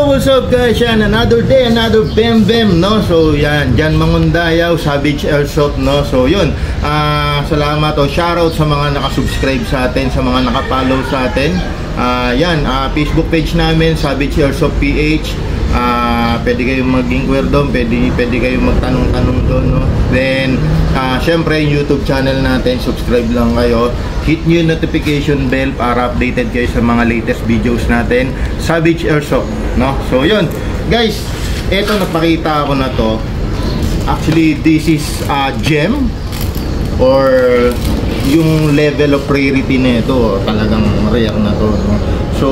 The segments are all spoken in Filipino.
What's up guys? Yan, another day, another Bem, no? So yan, Jan Mangundayaw, Savage Airsoft, no? So yun, salamat o shoutout sa mga nakasubscribe sa atin, sa mga nakapollow sa atin. Facebook page namin, Savage Airsoft PH. Pwede kayong mag-inquire doon, pwede kayong magtanong-tanong doon, no? Then syempre yung YouTube channel natin, subscribe lang kayo, hit nyo yung notification bell para updated kayo sa mga latest videos natin, Savage Airsoft, no? So yun guys, eto napakita ako na to. Actually this is gem or yung level of rarity na ito, talagang rare na to, no? So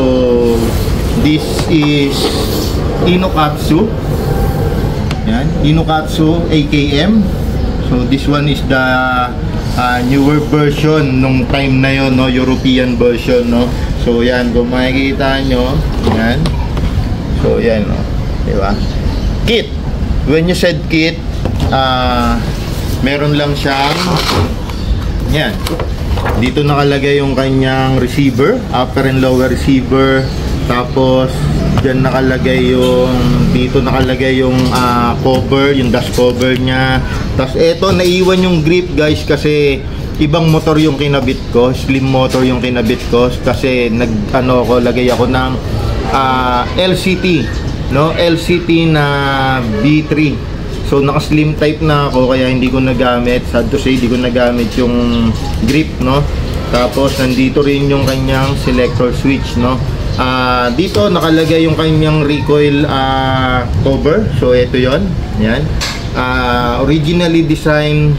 this is Inokatsu. Yan, Inokatsu AKM. So this one is the newer version nung time na yon, no, European version, no. So yan, kung makikita nyo, yan. So yan, no, di ba? Kit. When you said kit, meron lang siyang yan. Dito nakalagay yung kanyang receiver, upper and lower receiver. Tapos dyan nakalagay yung, dito nakalagay yung cover, yung dash cover nya. Tapos eto, naiwan yung grip guys kasi ibang motor yung kinabit ko, slim motor yung kinabit ko kasi lagay ako ng LCT, no, LCT na B3. So naka slim type na ako kaya hindi ko nagamit, sad to say, hindi ko nagamit yung grip, no. Tapos nandito rin yung kanyang selector switch, no. Dito nakalagay yung kanyang recoil cover. So ito yon, yan. Originally designed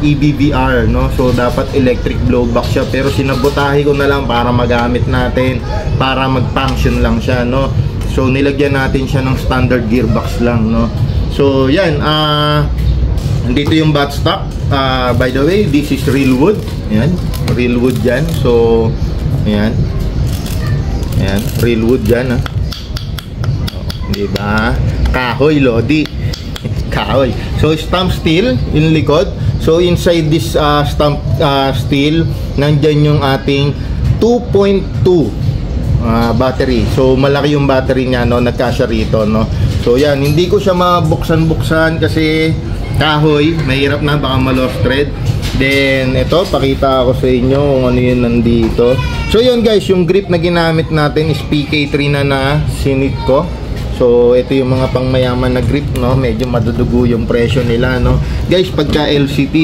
EBBR, no. So dapat electric blowback siya pero sinabotahe ko na lang para magamit natin, para mag-function lang siya, no. So nilagyan natin siya ng standard gearbox lang, no. So yan, dito yung buttstock. By the way, this is real wood. Yan, real wood yan. So yan. Ayan, real wood dyan, ha? Diba? Kahoy, Lodi. Kahoy. So, stump steel yung likod. So, inside this stump steel, nandyan yung ating 2.2 battery. So, malaki yung battery niya, no? Nagkasya rito, no? So, yan. Hindi ko siya mabuksan-buksan kasi kahoy. Mahirap na, baka ma-lost thread. Then, ito, pakita ako sa inyo kung ano yun nandito. So, yun guys, yung grip na ginamit natin is PK3 na sinit ko. So, ito yung mga pangmayaman na grip, no? Medyo madudugo yung presyo nila, no? Guys, pagka LCT,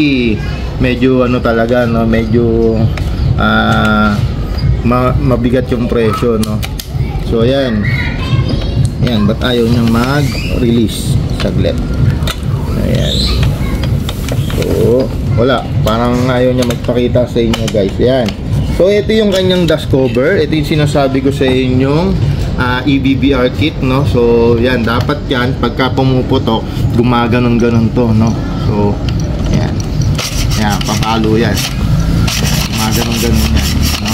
medyo ano talaga, no? Medyo mabigat yung presyo, no? So, yan. Yan, ba't ayaw niyang mag-release? Saglit. Ayan. So, wala, parang ayaw niya magpakita sa inyo guys. Yan. So ito yung kanyang dash cover. Ito yung sinasabi ko sa inyong EBBR kit, no. So yan, dapat yan pagka pumuputok gumaganon-ganon to, no. So yan. Yan, papalo yan. Gumaganon-ganon yan, no.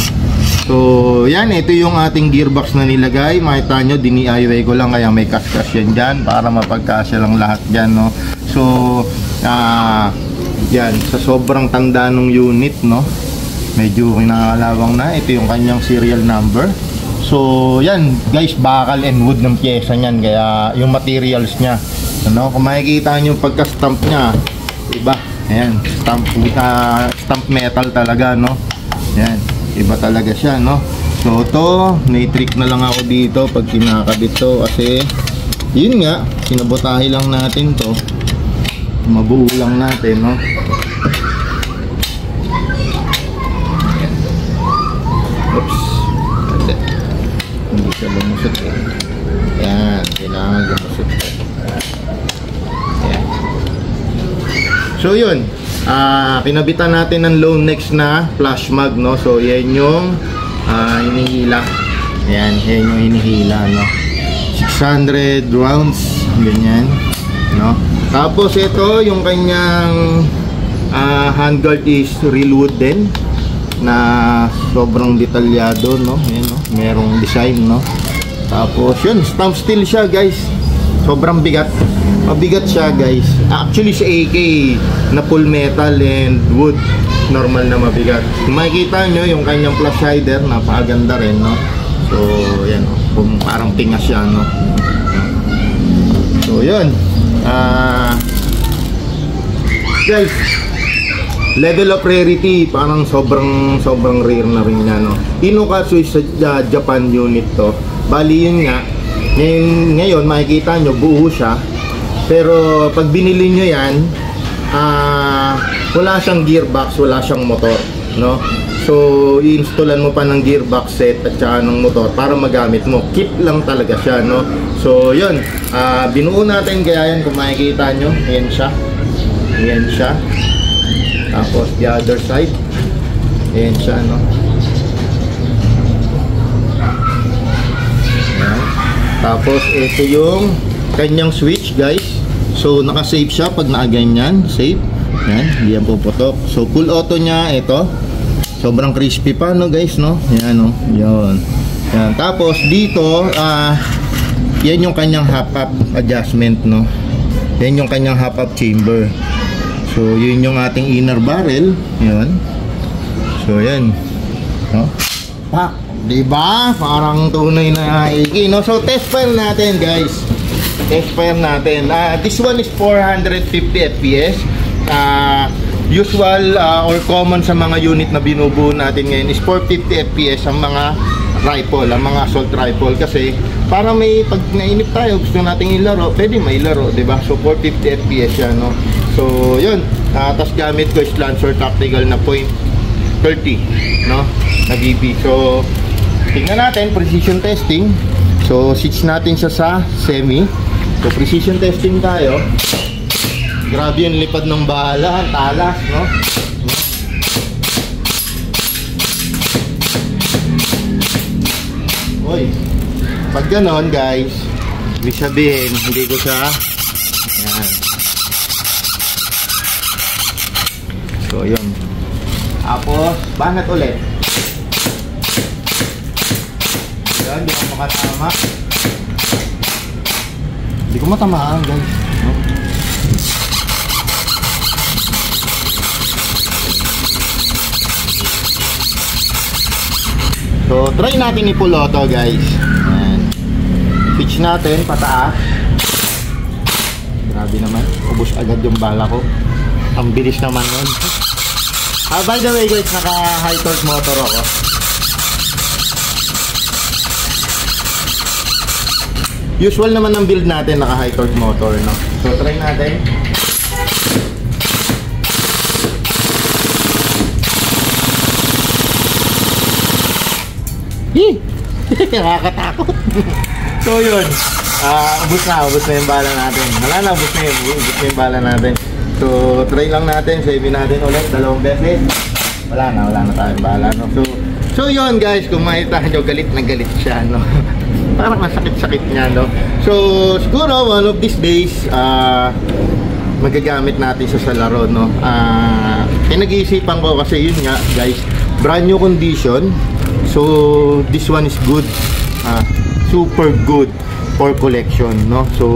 So yan, ito yung ating gearbox na nilagay. Makita nyo, dini-IY ko lang kaya may kas-kas yan dyan para mapagkasya lang lahat dyan, no. So yan, sa sobrang tanda ng unit, no, medyo kinakalawang na. Ito yung kanyang serial number. So yan guys, bakal and wood ng pyesa niyan, kaya yung materials niya, ano, kung makikita nyo pagka stamp niya, iba, ayan, stamp metal talaga, no. Yan, iba talaga siya, no. So to, may-trick na lang ako dito pag kinakabit to kasi yun nga, sinabotahe lang natin to, mabuo lang natin, no. Oops, hindi siya lumusot, eh. Yan, kailangan lumusot. Yan. So yun, kinabitan natin ng low next na flash mag, no. So yan yung hinihila. Yan, yan yung hinihila, no. 600 rounds, ganyan, no. Tapos ito yung kanyang handguard is real wood din na sobrang detalyado, no. Ayan, no, merong design, no. Tapos yun, stump steel siya guys, sobrang bigat, mabigat siya guys. Actually sa AK na full metal and wood, normal na mabigat. Kung makikita nyo yung kanyang flash hider, napakaganda rin, no. So yan, kung parang pingas siya, no. So yun, guys, level of rarity parang sobrang rare na rin niya, no. Inokasu is Japan unit to. Bali yun nga, ngayon makikita nyo buo siya, pero pag binili nyo yan, wala siyang gearbox, wala siyang motor, no. So i-installan mo pa ng gearbox set at saka ng motor para magamit mo. Kit lang talaga siya, no. So yun, binuo natin, kaya yan kung makikita nyo, ayan siya. Tapos the other side, ayan siya, no. Ayan. Tapos ito yung kanyang switch, guys. So naka-save siya pag nakaganyan, save. Ayan, hindi yan puputok. So full auto niya ito. Sobrang crispy pa, no, guys, no. Ayan, no. Yun. Ayan. Tapos dito, yan yung kanyang hop-up adjustment, no. Yan yung kanyang hop-up chamber. So yun yung ating inner barrel. Yan. So yan, no? Pak, diba? Parang tunay na iki, no? So test fire natin, guys. Test fire natin. This one is 450 fps. Usual or common sa mga unit na binubuo natin ngayon is 450 fps ang mga rifle, ang mga assault rifle, kasi para may pag nainip tayo, gusto nating ilaro, pwede may laro, diba? So 450 fps yan, no? So yun, tapos gamit ko is Lancer Tactical na .30, no, na BB. So tingnan natin, precision testing. So switch natin siya sa semi. So precision testing tayo. Grabe yung lipad ng bala, talas, no? Uy, pag ganon, guys, ibig sabihin, hindi ko siya, yan. So, yun. Tapos, banat ulit. Yan, hindi ko makatama. Hindi ko matamaan, guys, no? So, try natin i-full auto, guys. Ayan. Switch natin, pataas. Grabe naman. Ubus agad yung bala ko. Ang bilis naman nun. By the way, guys, naka high torque motor ako. Usual naman ang build natin, naka high torque motor, no? So, try natin. Nakakatakot. So yun, ubus na yung bala natin. Wala na, ubus na yung bala natin. So try lang natin, save natin ulit 2 beses. Wala na tayong bala, no? So yun, guys, kung makita nyo, galit na galit siya, no? Parang masakit-sakit niya, no? So siguro one of these days, magagamit natin sa laro, no? Pinag-iisipan ko kasi yun nga, guys, brand new condition. So this one is good, super good for collection, no? So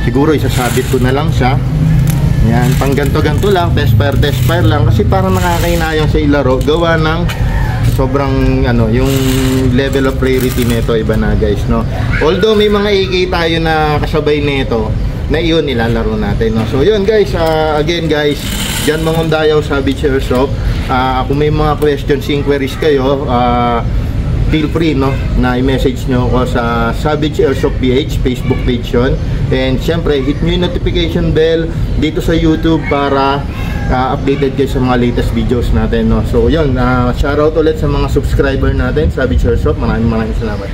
siguro isasabit ko na lang siya. Yan, pang ganto-ganto lang, test fire lang, kasi parang nakakainayang sa ilaro, gawa ng sobrang yung level of rarity nito, iba na, guys, no? Although may mga AK tayo na kasabay nito na iyon nilalaro natin, no? So yun, guys, again, guys, Jan Mangundayaw, Savage Airsoft. Kung may mga questions, inquiries kayo, feel free, no, na i-message nyo ako sa Savage Airsoft PH Facebook page yun. And syempre, hit nyo yung notification bell dito sa YouTube para updated kayo sa mga latest videos natin, no. So yun, shoutout ulit sa mga subscriber natin, Savage Airsoft. Maraming salamat.